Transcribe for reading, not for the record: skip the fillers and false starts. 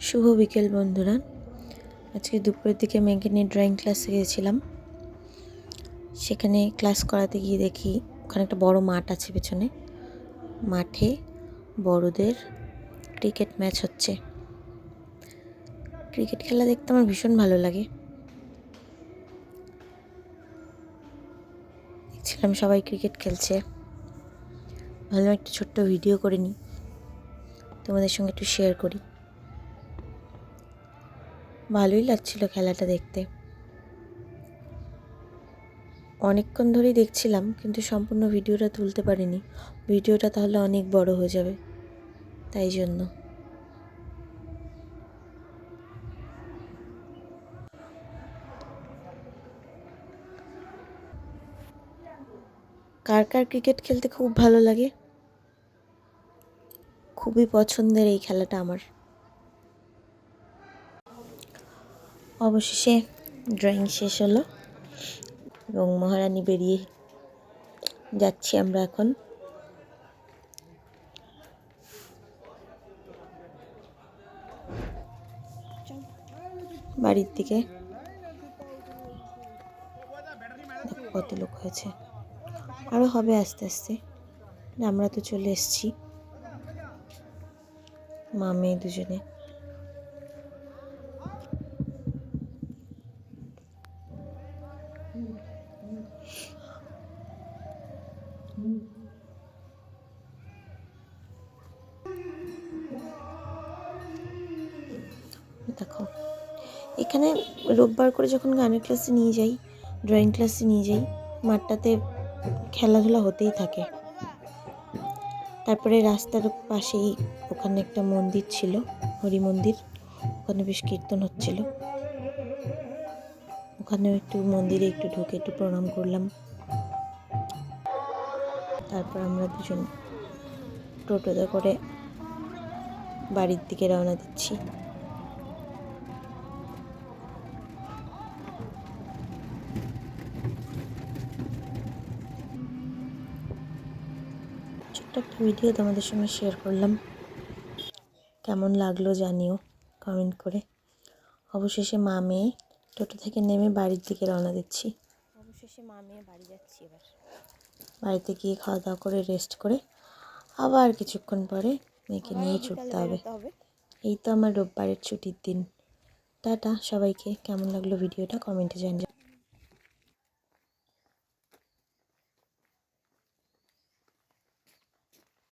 শুভ বিকেল বন্ধুরা। আজকে দুপুরের দিকে মেয়েকে নিয়ে ড্রয়িং ক্লাসে গিয়েছিলাম। সেখানে ক্লাস করাতে গিয়ে দেখি ওখানে একটা বড় মাঠ আছে, পেছনে মাঠে বড়দের ক্রিকেট ম্যাচ হচ্ছে। ক্রিকেট খেলা দেখতে আমার ভীষণ ভালো লাগে। দেখছিলাম সবাই ক্রিকেট খেলছে, ভালো একটা ছোট্ট ভিডিও করে নিই, তোমাদের সঙ্গে একটু শেয়ার করি। ভালোই লাগছিল খেলাটা দেখতে। অনেকক্ষণ ধরেই দেখছিলাম, কিন্তু সম্পূর্ণ ভিডিওটা তুলতে পারিনি। ভিডিওটা তাহলে অনেক বড় হয়ে যাবে, তাই জন্য। কার কার ক্রিকেট খেলতে খুব ভালো লাগে? খুবই পছন্দের এই খেলাটা আমার। অবশেষে ড্রয়িং শেষ হলো এবং মহারানী বেরিয়ে যাচ্ছি আমরা এখন। বাড়ির দিকে কত লোক হয়েছে, আরও হবে আস্তে আস্তে। আমরা তো চলে এসেছি, মা মেয়ে দুজনে। দেখো, এখানে রোববার করে যখন গানের ক্লাসে নিয়ে যাই, ড্রয়িং ক্লাসে নিয়ে যাই, মাঠটাতে খেলাধুলা হতেই থাকে। তারপরে রাস্তার পাশেই ওখানে একটা মন্দির ছিল, হরি মন্দির। ওখানে বেশ কীর্তন হচ্ছিল, ওখানেও একটু মন্দিরে একটু ঢুকে একটু প্রণাম করলাম। তারপর আমরা দুজন টোটোতে করে বাড়ির দিকে রওনা দিচ্ছি। ছোট্ট একটা ভিডিও তোমাদের সঙ্গে শেয়ার করলাম, কেমন লাগলো জানিও কমেন্ট করে। অবশেষে মা মেয়ে টোটো থেকে নেমে বাড়ির দিকে রওনা দিচ্ছি। অবশেষে মা মেয়ে বাড়ি যাচ্ছি। এবার বাড়িতে গিয়ে খাওয়া দাওয়া করে রেস্ট করে আবার কিছুক্ষণ পরে মেয়েকে নিয়ে ছুটতে হবে। এই তো আমার রোববারের ছুটির দিন। টাটা সবাইকে। কেমন লাগলো ভিডিওটা কমেন্টে জানিও।